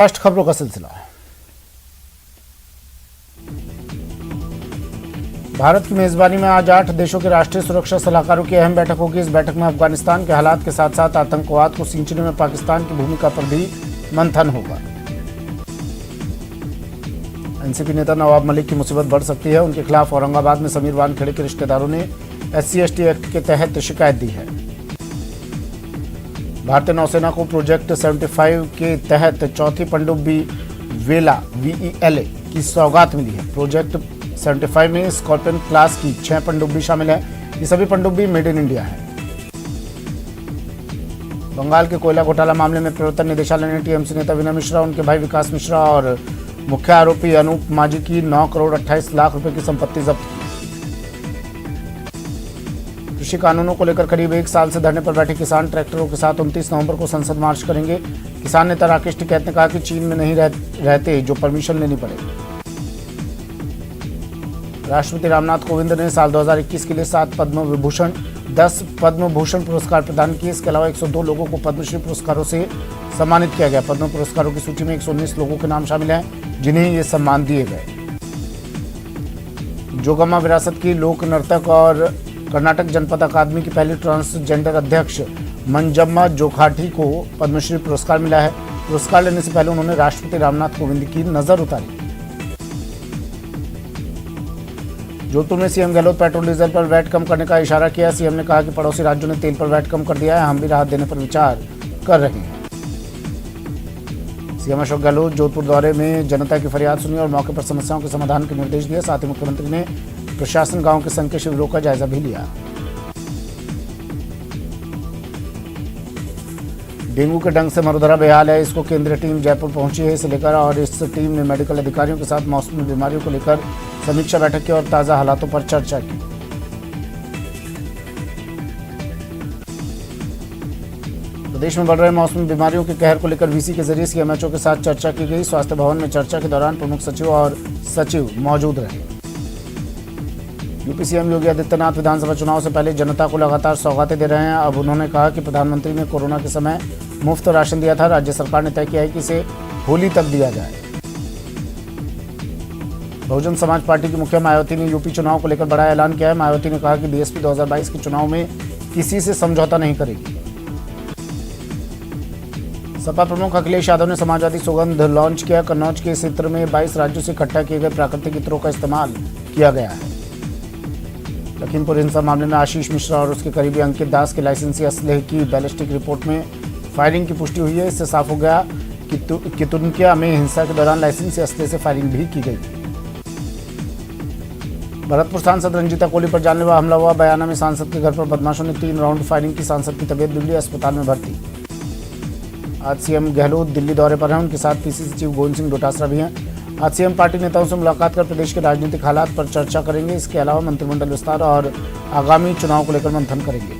राष्ट्र खबरों का सिलसिला। भारत की मेजबानी में आज 8 देशों के राष्ट्रीय सुरक्षा सलाहकारों की अहम बैठक होगी। इस बैठक में अफगानिस्तान के हालात के साथ साथ आतंकवाद को सींचने में पाकिस्तान की भूमिका पर भी मंथन होगा। एनसीपी नेता नवाब मलिक की मुसीबत बढ़ सकती है। उनके खिलाफ औरंगाबाद में समीर वानखेड़े के रिश्तेदारों ने SC/ST एक्ट के तहत शिकायत दी है। भारतीय नौसेना को प्रोजेक्ट 75 के तहत चौथी पनडुब्बी वेला VELA की सौगात मिली है। प्रोजेक्ट 75 में स्कॉर्पियन क्लास की 6 पनडुब्बी शामिल है। ये सभी पनडुब्बी मेड इन इंडिया है। बंगाल के कोयला घोटाला मामले में प्रवर्तन निदेशालय ने TMC नेता विनय मिश्रा, उनके भाई विकास मिश्रा और मुख्य आरोपी अनूप माझी की 9 करोड़ 28 लाख रुपए की संपत्ति जब्त की। कृषि कानूनों को लेकर करीब 1 साल से धरने पर बैठे किसान ट्रैक्टरों के साथ 29 नवंबर को संसद मार्च करेंगे। किसान नेता राकेश टिकैत ने कहा कि चीन में नहीं रहते जो परमिशन लेनी पड़े। राष्ट्रपति रामनाथ कोविंद ने साल 2021 के लिए 7 पद्म विभूषण 10 पद्म भूषण पुरस्कार प्रदान किए। इसके अलावा 102 लोगों को पद्मश्री पुरस्कारों से सम्मानित किया गया। पद्म पुरस्कारों की सूची में 119 लोगों के नाम शामिल हैं जिन्हें ये सम्मान दिए गए। जोगम्मा विरासत की लोक नर्तक और कर्नाटक जनपद अकादमी की पहली ट्रांसजेंडर अध्यक्ष मंजम्मा जोखाठी को पद्मश्री पुरस्कार मिला है। पुरस्कार लेने से पहले उन्होंने राष्ट्रपति रामनाथ कोविंद की नजर उतारी। जोधपुर में सीएम गहलोत पेट्रोल डीजल पर वैट कम करने का इशारा किया। सीएम ने कहा कि पड़ोसी राज्यों ने तेल पर वैट कम कर दिया है, हम भी राहत देने पर विचार कर रहे हैं। सीएम अशोक गहलोत जोधपुर दौरे में जनता की फरियाद सुनी और मौके पर समस्याओं के समाधान के निर्देश दिए। साथ ही मुख्यमंत्री ने प्रशासन गांव के संघ के शिविरों का जायजा भी लिया। डेंगू के डंक से मरुधरा बेहाल है। इसको केंद्रीय टीम जयपुर पहुंची है। इसे लेकर और इस टीम ने मेडिकल अधिकारियों के साथ मौसमी बीमारियों को लेकर समीक्षा बैठक की और ताजा हालातों पर चर्चा की। प्रदेश में बढ़ रहे मौसमी बीमारियों के कहर को लेकर VC के जरिए CMHO के साथ चर्चा की गई। स्वास्थ्य भवन में चर्चा के दौरान प्रमुख सचिव और सचिव मौजूद रहे। यूपी CM योगी आदित्यनाथ विधानसभा चुनाव से पहले जनता को लगातार सौगातें दे रहे हैं। अब उन्होंने कहा कि प्रधानमंत्री ने कोरोना के समय मुफ्त राशन दिया था। राज्य सरकार ने तय किया है कि इसे होली तक दिया जाए। बहुजन समाज पार्टी की मुखिया मायावती ने यूपी चुनाव को लेकर बड़ा ऐलान किया है। मायावती ने कहा कि BSP 2022 के चुनाव में किसी से समझौता नहीं करेगी। सपा प्रमुख अखिलेश यादव ने समाजवादी सुगंध लॉन्च किया। कन्नौज के इस इत्र में 22 राज्यों से इकट्ठा किए गए प्राकृतिक इत्रों का इस्तेमाल किया गया है। लखीमपुर हिंसा मामले में आशीष मिश्रा और उसके करीबी अंकित दास के लाइसेंसी असलहे की बैलिस्टिक रिपोर्ट में फायरिंग की पुष्टि हुई है। इससे साफ हो गया कि तुर्किया में हिंसा के दौरान लाइसेंसी असलहे से फायरिंग भी की गई थी। भरतपुर सांसद रंजीता कोहली पर जानलेवा हमला हुआ। बयाना में सांसद के घर पर बदमाशों ने 3 राउंड फायरिंग की। सांसद की तबीयत बिगड़ी, अस्पताल में भर्ती। आज CM गहलोत दिल्ली दौरे पर हैं। उनके साथ PCC चीफ गोविंद सिंह डोटासरा भी हैं। आज CM पार्टी नेताओं से मुलाकात कर प्रदेश के राजनीतिक हालात पर चर्चा करेंगे। इसके अलावा मंत्रिमंडल विस्तार और आगामी चुनाव को लेकर मंथन करेंगे।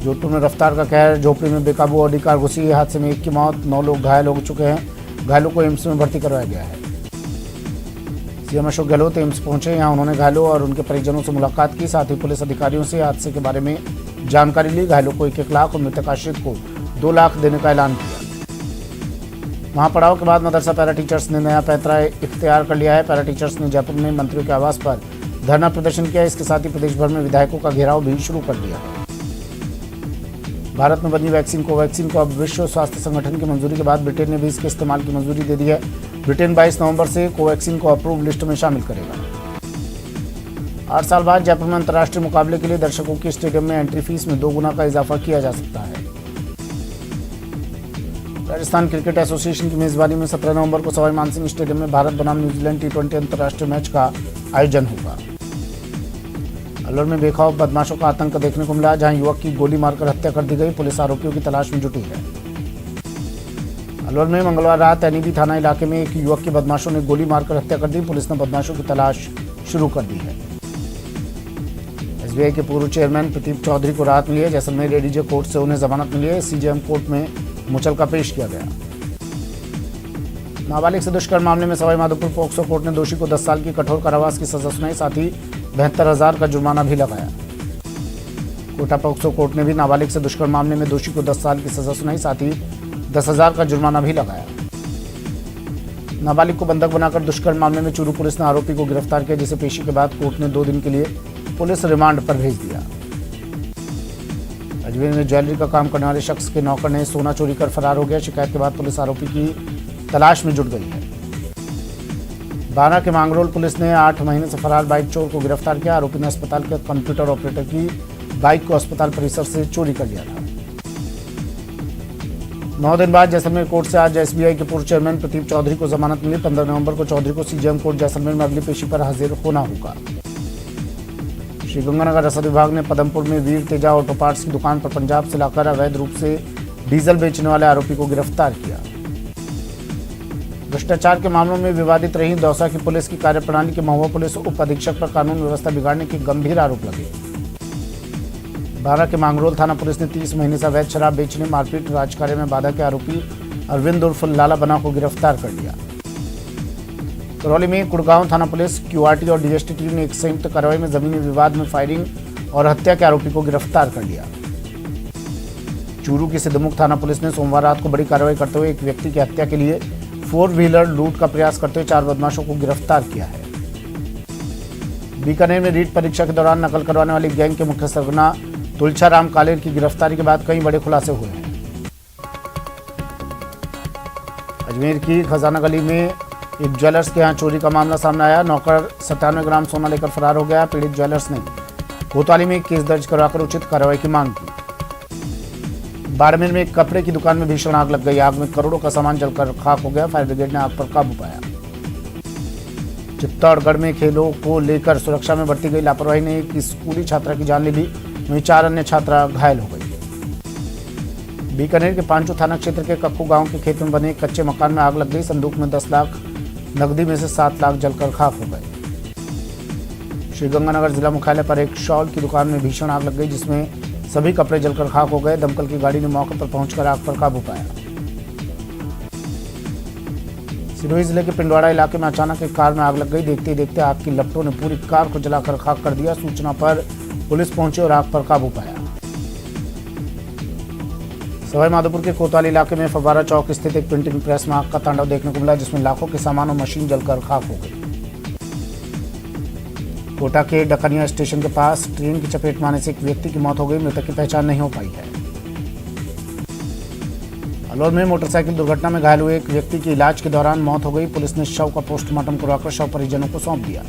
जोधपुर में रफ्तार का कहर, झोपड़ी में बेकाबू ऑडी कार घुसी। हादसे में 1 की मौत, 9 लोग घायल हो चुके हैं। घायलों को एम्स में भर्ती करवाया गया है। CM अशोक गहलोत एम्स पहुंचे। यहाँ उन्होंने घायलों और उनके परिजनों से मुलाकात की। साथ ही पुलिस अधिकारियों से हादसे के बारे में जानकारी ली। घायलों को 1-1 लाख और मृतक आश्रित को 2 लाख देने का ऐलान किया। महापड़ाव के बाद मदरसा पैरा टीचर्स ने नया पैंतरा इख्तियार कर लिया है। पैरा टीचर्स ने जयपुर में मंत्रियों के आवास पर धरना प्रदर्शन किया। इसके साथ ही प्रदेश भर में विधायकों का घेराव भी शुरू कर दिया है। भारत में बनी वैक्सीन कोवैक्सीन को अब विश्व स्वास्थ्य संगठन की मंजूरी के बाद ब्रिटेन ने भी इसके इस्तेमाल की मंजूरी दे दी है। ब्रिटेन 22 नवंबर से कोवैक्सीन को अप्रूव लिस्ट में शामिल करेगा। 8 साल बाद जयपुर में अंतर्राष्ट्रीय मुकाबले के लिए दर्शकों की स्टेडियम में एंट्री फीस में 2 गुना का इजाफा किया जा सकता है। राजस्थान क्रिकेट एसोसिएशन की मेजबानी में 17 नवंबर को सवाई मानसिंह स्टेडियम में भारत बनाम न्यूजीलैंड T20 अंतर्राष्ट्रीय मैच का आयोजन होगा। अलवर में बेखौफ बदमाशों का आतंक देखने को मिला, जहां युवक की गोली मारकर हत्या कर दी गई। पुलिस आरोपियों की तलाश में जुटी है। अलवर में मंगलवार रात NEB थाना इलाके में एक युवक की बदमाशों ने गोली मारकर हत्या कर दी। पुलिस ने बदमाशों की तलाश शुरू कर दी है। SBI के पूर्व चेयरमैन प्रदीप चौधरी को राहत मिली है। जैसलमेर ADJ कोर्ट से उन्हें जमानत मिली है। CJM कोर्ट में मुचलका पेश किया गया। नाबालिग से दुष्कर्म मामले में सवाई माधोपुर पोक्सो कोर्ट ने दोषी को 10 साल की कठोर कारावास की सजा सुनाई। साथ ही 72,000 का जुर्माना भी लगाया। कोटा पोक्सो कोर्ट ने भी नाबालिग से दुष्कर्म मामले में दोषी को 10 साल की सजा सुनाई। साथ ही 10,000 का जुर्माना भी लगाया। नाबालिग को बंधक बनाकर दुष्कर्म मामले में चूरू पुलिस ने आरोपी को गिरफ्तार किया, जिसे पेशी के बाद कोर्ट ने 2 दिन के लिए पुलिस रिमांड पर भेज दिया। अजमेर में ज्वेलरी का काम करने वाले शख्स के नौकर ने सोना चोरी कर फरार हो गया। शिकायत के बाद पुलिस आरोपी की तलाश में जुट गई है। बारा के मांगरोल पुलिस ने 8 महीने से फरार बाइक चोर को गिरफ्तार किया। आरोपी ने अस्पताल के कंप्यूटर ऑपरेटर की बाइक को अस्पताल परिसर से चोरी कर लिया था। 9 दिन बाद जैसलमेर कोर्ट से आज एसबीआई के पूर्व चेयरमैन प्रदीप चौधरी को जमानत मिली। 15 नवंबर को चौधरी को सीजेएम कोर्ट जैसलमेर में अगली पेशी पर हाजिर होना होगा। श्रीगंगानगर रसद विभाग ने पदमपुर में वीर तेजा ऑटो पार्ट्स की दुकान पर पंजाब से लाकर अवैध रूप से डीजल बेचने वाले आरोपी को गिरफ्तार किया। भ्रष्टाचार के मामलों में विवादित रही दौसा की पुलिस की कार्यप्रणाली के महुआ पुलिस उप अधीक्षक पर कानून व्यवस्था बिगाड़ने के गंभीर आरोप लगे। बारा के मांगरोल थाना पुलिस ने 30 महीने से अवैध शराब बेचने, मारपीट, राजकार्य में बाधा के आरोपी अरविंद उर्फ लाला बना को गिरफ्तार कर लिया। करौली में कुड़गांव थाना पुलिस, क्यूआरटी और डीएसटी टीम ने एक संयुक्त कार्रवाई में जमीनी विवाद में फायरिंग और हत्या के आरोपी को गिरफ्तार कर लिया। चूरू की सिद्धमुख थाना पुलिस ने सोमवार रात को बड़ी कार्रवाई करते हुए एक व्यक्ति की हत्या के लिए 4 व्हीलर लूट का प्रयास करते हुए 4 बदमाशों को गिरफ्तार किया है। बीकानेर में रीट परीक्षा के दौरान नकल करवाने वाली गैंग के मुख्य सरगना तुलछाराम कालेर की गिरफ्तारी के बाद कई बड़े खुलासे हुए हैं। अजमेर की खजाना गली में एक ज्वेलर्स के यहां चोरी का मामला सामने आया। नौकर 97 ग्राम सोना लेकर फरार हो गया। पीड़ित ज्वेलर्स ने कोतवाली में केस दर्ज करवाकर उचित कार्रवाई की मांग की। बाड़मेर में एक कपड़े की दुकान में भीषण आग लग गई। आग में करोड़ों का सामान जलकर खाक हो गया। फायर ब्रिगेड ने आग पर काबू पाया। चित्तौड़गढ़ में खेलों को लेकर सुरक्षा में बरती गई लापरवाही ने एक स्कूली छात्रा की जान ले ली, वहीं 4 अन्य छात्रा घायल हो गई। बीकानेर के पांचू थाना क्षेत्र के कक्कू गांव के खेत में बने कच्चे मकान में आग लग गई। संदूक में 10 लाख, नकदी में से 7 लाख जलकर खाक हो गए। श्रीगंगानगर जिला मुख्यालय पर एक शॉल की दुकान में भीषण आग लग गई, जिसमें सभी कपड़े जलकर खाक हो गए। दमकल की गाड़ी ने मौके पर पहुंचकर आग पर काबू पाया। सिरोही जिले के पिंडवाड़ा इलाके में अचानक एक कार में आग लग गई। देखते ही देखते आग की लपटों ने पूरी कार को जलाकर खाक कर दिया। सूचना पर पुलिस पहुंची और आग पर काबू पाया। सवाई माधोपुर के कोतवाली इलाके में फव्वारा चौक स्थित एक प्रिंटिंग प्रेस में आग का तांडव देखने को मिला, जिसमें लाखों के सामान और मशीन जलकर खाक हो गई। कोटा के डकनिया स्टेशन के पास ट्रेन की चपेट में आने से एक व्यक्ति की मौत हो गई। मृतक की पहचान नहीं हो पाई है। अलवर में मोटरसाइकिल दुर्घटना में घायल हुए एक व्यक्ति की इलाज के दौरान मौत हो गई। पुलिस ने शव का पोस्टमार्टम करवाकर शव परिजनों को सौंप दिया।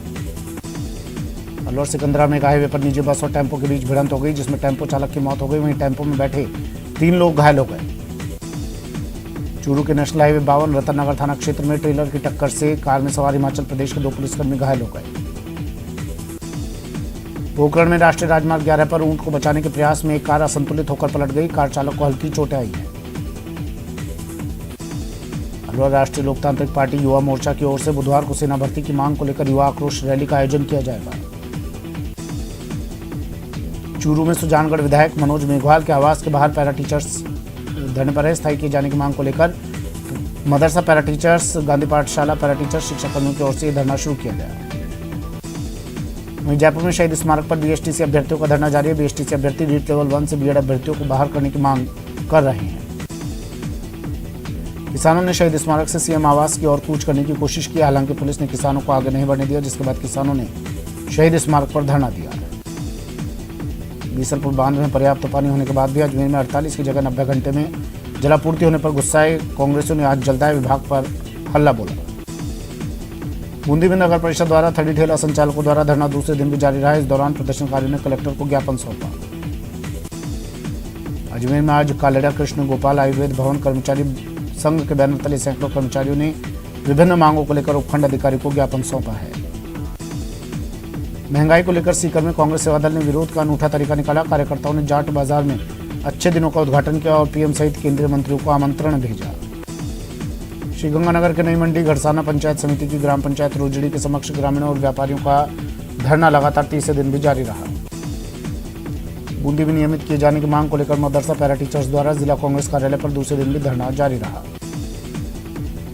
अलवर सिकंदरा में हाईवे पर निजी बस और टेम्पो के बीच भिड़ंत हो गई, जिसमें टेम्पो चालक की मौत हो गई, वहीं टेम्पो में बैठे 3 लोग घायल हो गए। चूरू के नेशनल हाईवे 52 रतननगर थाना क्षेत्र में ट्रेलर की टक्कर से कार में सवार हिमाचल प्रदेश के 2 पुलिसकर्मी घायल हो गए। पोखरण में राष्ट्रीय राजमार्ग 11 पर ऊंट को बचाने के प्रयास में एक कार असंतुलित होकर पलट गई। कार चालक को हल्की चोटें आई हैं। अलवर राष्ट्रीय लोकतांत्रिक पार्टी युवा मोर्चा की ओर से बुधवार को सेना भर्ती की मांग को लेकर युवा आक्रोश रैली का आयोजन किया जाएगा। चूरू में सुजानगढ़ विधायक मनोज मेघवाल के आवास के बाहर पैरा टीचर्स धरने पर स्थायी किए जाने की मांग को लेकर मदरसा पैरा टीचर्स, गांधी पाठशाला पैरा टीचर्स शिक्षा कर्मियों की ओर से धरना शुरू किया गया। वहीं जयपुर में शहीद स्मारक पर बीएसटीसी अभ्यर्थियों का धरना जारी है। बीएसटीसी अभ्यर्थी रीट लेवल 1 से बीएड अभ्यर्थियों को बाहर करने की मांग कर रहे हैं। किसानों ने शहीद स्मारक से सीएम आवास की ओर कूच करने की कोशिश की, हालांकि पुलिस ने किसानों को आगे नहीं बढ़ने दिया, जिसके बाद किसानों ने शहीद स्मारक पर धरना दिया। बीसलपुर बांध में पर्याप्त पानी होने के बाद भी अजमेर में 48 की जगह 90 घंटे में जलापूर्ति होने पर गुस्साए कांग्रेसियों ने आज जलदाय विभाग पर हल्ला बोला। बूंदी में नगर परिषद द्वारा थड़ी ठेला संचालकों द्वारा धरना दूसरे दिन भी जारी रहा। इस दौरान प्रदर्शनकारियों ने कलेक्टर को ज्ञापन सौंपा। अजमेर में आज कालेड़ा कृष्ण गोपाल आयुर्वेद भवन कर्मचारी संघ के बैनर तले सैकड़ों कर्मचारियों ने विभिन्न मांगों को लेकर उपखंड अधिकारी को ज्ञापन सौंपा है। महंगाई को लेकर सीकर में कांग्रेस सेवा दल ने विरोध का अनूठा तरीका निकाला। कार्यकर्ताओं ने जाट बाजार में अच्छे दिनों का उद्घाटन किया और पीएम सहित केंद्रीय मंत्रियों को आमंत्रण भेजा। श्रीगंगानगर के नई मंडी घड़साना पंचायत समिति की ग्राम पंचायत रोजड़ी के समक्ष ग्रामीणों और व्यापारियों का धरना लगातार तीसरे दिन भी जारी रहा। बूंदी में नियमित किए जाने की मांग को लेकर मदरसा पैरा टीचर्स द्वारा जिला कांग्रेस कार्यालय पर दूसरे दिन भी धरना जारी रहा।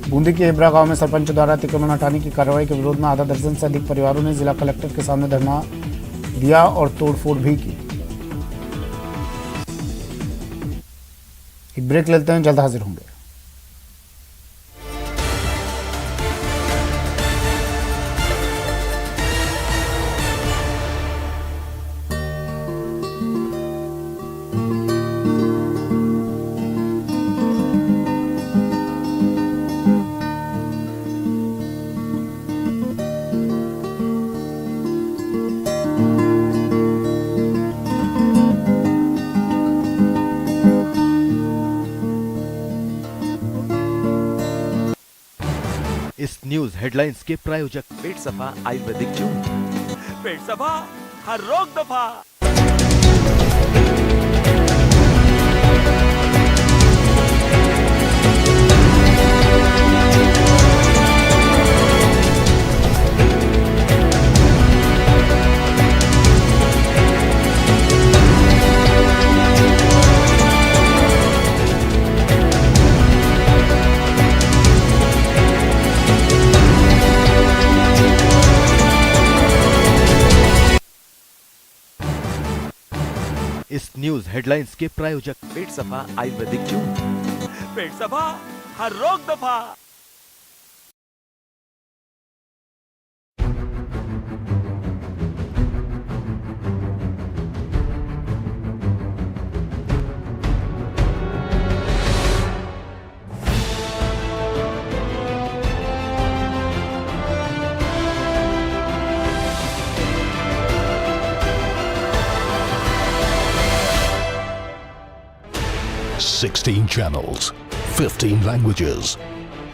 बूंदी के एबरा गांव में सरपंच द्वारा अतिक्रमण हटाने की कार्रवाई के विरोध में आधा दर्जन से अधिक परिवारों ने जिला कलेक्टर के सामने धरना दिया और तोड़फोड़ भी की। एक ब्रेक लेते हैं, जल्द हाजिर होंगे। इस न्यूज हेडलाइंस के प्रायोजक पेट सफा आयुर्वेदिक चूर्ण, पेट सफा हर रोग दफा। इस न्यूज हेडलाइंस के प्रायोजक पेट सफा आयुर्वेदिक चूर्ण, पेट सफा हर रोग दफा। Sixteen channels, 15 languages,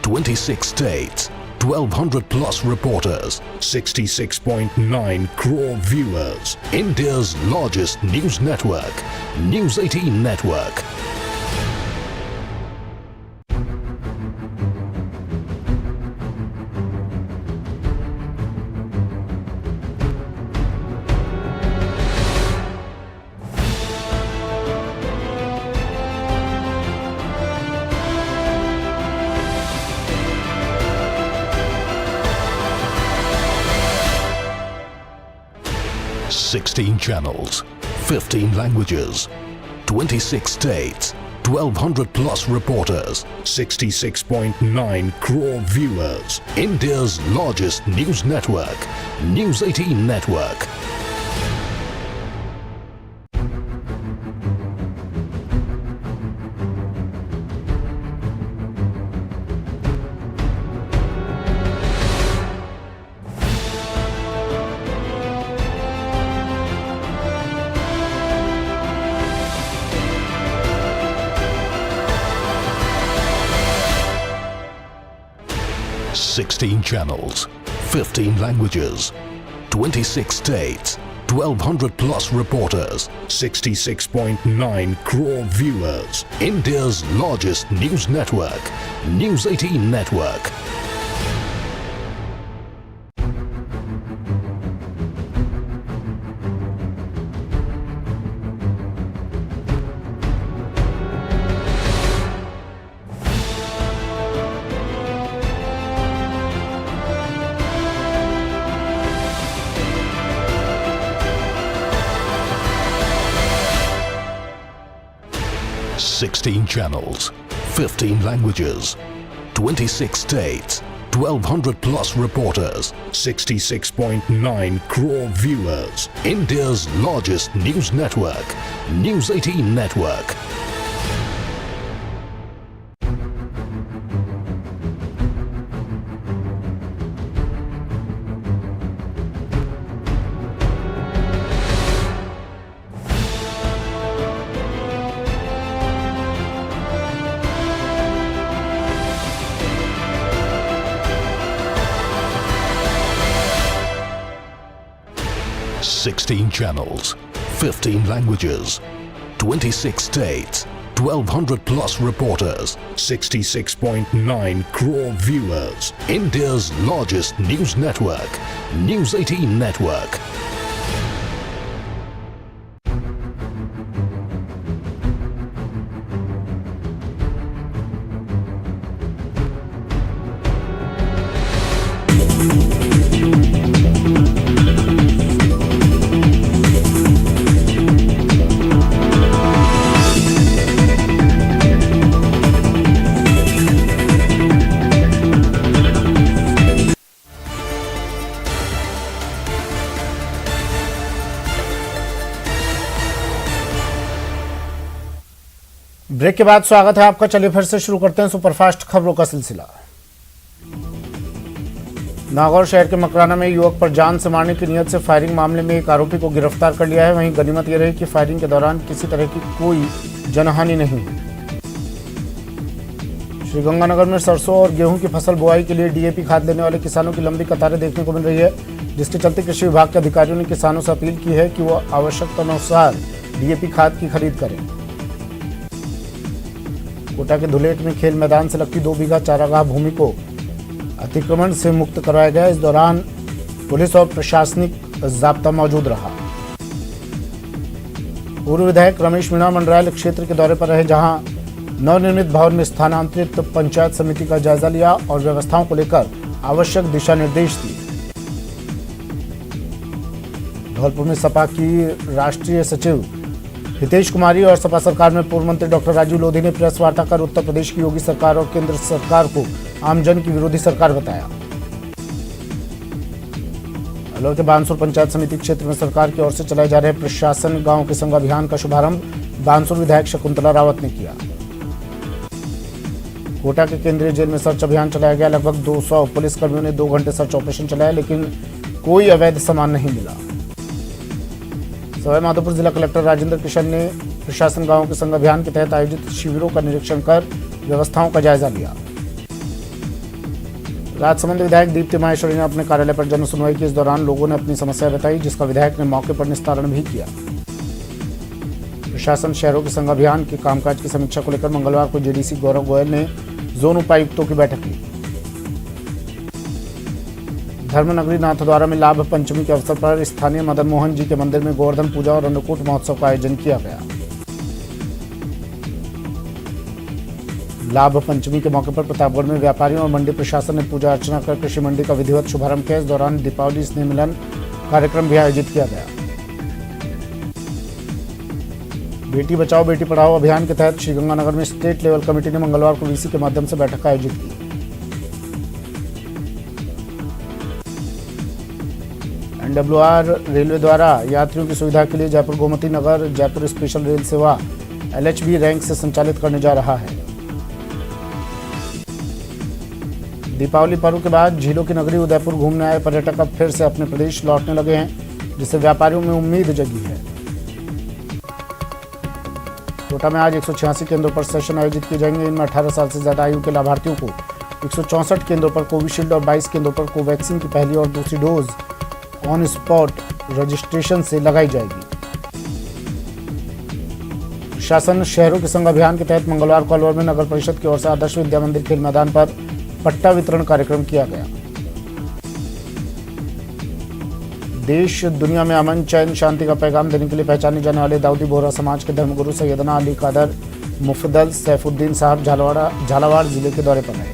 26 states, 1,200 plus reporters, 66.9 crore viewers. India's largest news network, News 18 Network. Sixteen channels, 15 languages, 26 states, 1,200 plus reporters, 66.9 crore viewers. India's largest news network, News 18 Network. Sixteen channels, 15 languages, 26 states, 1,200 plus reporters, 66.9 crore viewers. India's largest news network, News 18 Network. Sixteen channels, 15 languages, 26 states, 1,200 plus reporters, 66.9 crore viewers. India's largest news network, News 18 Network. Sixteen channels, 15 languages, 26 states, 1,200 plus reporters, 66.9 crore viewers. India's largest news network, News 18 Network. Break के बाद स्वागत है आपका। चलिए फिर से शुरू करते हैं सुपरफास्ट खबरों का सिलसिला। नागौर शहर के मकराना में युवक पर जान से मारने की नियत से फायरिंग मामले में एक आरोपी को गिरफ्तार कर लिया है। वहीं गनीमत यह रही कि फायरिंग के दौरान किसी तरह की कोई जनहानि नहीं। श्रीगंगानगर में सरसों और गेहूं की फसल बुआई के लिए डीएपी खाद लेने वाले किसानों की लंबी कतारें देखने को मिल रही है, जिसके चलते कृषि विभाग के अधिकारियों ने किसानों से अपील की है कि वो आवश्यकतानुसार डीएपी खाद की खरीद करें। कोटा के धुलेट में खेल मैदान से लगती 2 बीघा चारागाह भूमि को अतिक्रमण से मुक्त करवाया गया। इस दौरान पुलिस और प्रशासनिक जाब्ता मौजूद रहा। पूर्व विधायक रमेश मीणा मंडरायल क्षेत्र के दौरे पर रहे, जहां नवनिर्मित भवन में स्थानांतरित पंचायत समिति का जायजा लिया और व्यवस्थाओं को लेकर आवश्यक दिशा निर्देश दिए। धौलपुर में सपा की राष्ट्रीय सचिव हितेश कुमारी और सपा सरकार में पूर्व मंत्री डॉक्टर राजीव लोधी ने प्रेस वार्ता कर उत्तर प्रदेश की योगी सरकार और केंद्र सरकार को आमजन की विरोधी सरकार बताया। अलवर के बानसूर पंचायत समिति क्षेत्र में सरकार की ओर से चलाए जा रहे प्रशासन गांव के संग अभियान का शुभारंभ बानसूर विधायक शकुंतला रावत ने किया। कोटा के केंद्रीय जेल में सर्च अभियान चलाया गया। लगभग 200 पुलिसकर्मियों ने 2 घंटे सर्च ऑपरेशन चलाया, लेकिन कोई अवैध सामान नहीं मिला। सवाईमाधोपुर जिला कलेक्टर राजेंद्र किशन ने प्रशासन गांव के संग अभियान के तहत आयोजित शिविरों का निरीक्षण कर व्यवस्थाओं का जायजा लिया। राजसमंद विधायक दीप्ति माहेश्वरी ने अपने कार्यालय पर जन सुनवाई की। इस दौरान लोगों ने अपनी समस्या बताई, जिसका विधायक ने मौके पर निस्तारण भी किया। प्रशासन शहरों के संग अभियान के कामकाज की समीक्षा को लेकर मंगलवार को जेडीसी गौरव गोयल ने जोन उपायुक्तों की बैठक ली। धर्मनगरी नाथद्वारा में लाभ पंचमी के अवसर पर स्थानीय मदन मोहन जी के मंदिर में गोवर्धन पूजा और अन्नकूट महोत्सव का आयोजन किया गया। लाभ पंचमी के मौके पर प्रतापगढ़ में व्यापारियों और मंडी प्रशासन ने पूजा अर्चना कर कृषि मंडी का विधिवत शुभारंभ किया। इस दौरान दीपावली स्नेह मिलन कार्यक्रम भी आयोजित किया गया। बेटी बचाओ बेटी पढ़ाओ अभियान के तहत श्रीगंगानगर में स्टेट लेवल कमेटी ने मंगलवार को वीसी के माध्यम से बैठक आयोजित की। एनडब्ल्यूआर रेलवे द्वारा यात्रियों की सुविधा के लिए जयपुर गोमती नगर जयपुर स्पेशल रेल सेवा एलएचबी रैंक से संचालित करने जा रहा है। दीपावली पर्व के बाद झीलों की नगरी उदयपुर घूमने आए पर्यटक अब फिर से अपने प्रदेश लौटने लगे हैं, जिससे व्यापारियों में उम्मीद जगी है। कोटा में आज 186 केंद्रों पर सेशन आयोजित किए जाएंगे। इनमें 18 साल से ज्यादा आयु के लाभार्थियों को 164 केंद्रों पर कोविशील्ड और 22 केंद्रों पर कोवैक्सीन की पहली और दूसरी डोज ऑन स्पॉट रजिस्ट्रेशन से लगाई जाएगी। प्रशासन शहरों के संग अभियान के तहत मंगलवार को अलवर में नगर परिषद की ओर से आदर्श विद्या मंदिर खेल मैदान पर पट्टा वितरण कार्यक्रम किया गया। देश दुनिया में अमन चैन शांति का पैगाम देने के लिए पहचाने जाने वाले दाऊदी बोहरा समाज के धर्मगुरु सैयदना अली कादर मुफद्दल सैफुद्दीन साहब झालावाड़ जिले के दौरे पर रहे।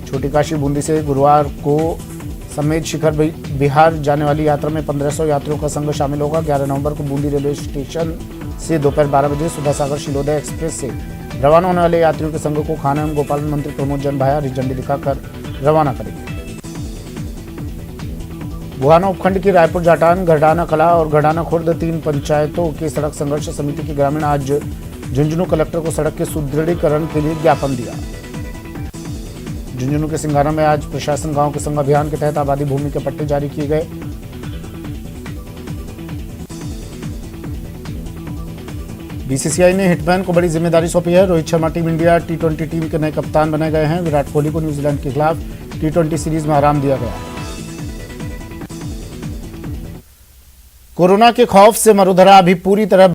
छोटी काशी बूंदी से गुरुवार को समेत शिखर बिहार जाने वाली यात्रा में 1500 यात्रियों का संघ शामिल होगा। 11 नवंबर को बूंदी रेलवे स्टेशन से दोपहर 12 बजे सुधा सागर शिलोदय एक्सप्रेस से रवाना होने वाले यात्रियों के संघ को खान एवं गोपालन मंत्री प्रमोद जैन भाया हरी झंडी दिखाकर रवाना करेंगे। बुहाना उपखंड की रायपुर जाटान घरडाना कला और घरडाना खुर्द 3 पंचायतों की सड़क संघर्ष समिति के ग्रामीण आज झुंझुनू कलेक्टर को सड़क के सुदृढ़ीकरण के लिए ज्ञापन दिया। झुंझुनू के सिंघाना में आज प्रशासन गांव के संग अभियान के तहत आबादी भूमि के पट्टे जारी किए गए। बीसीसीआई ने हिटमैन को बड़ी जिम्मेदारी सौंपी है। Rohit Sharma team India T20 team के नए कप्तान बनाए गए हैं। विराट कोहली को न्यूजीलैंड के खिलाफ T20 सीरीज में आराम दिया गया है। कोरोना के खौफ से मरुधरा अभी पूरी तरह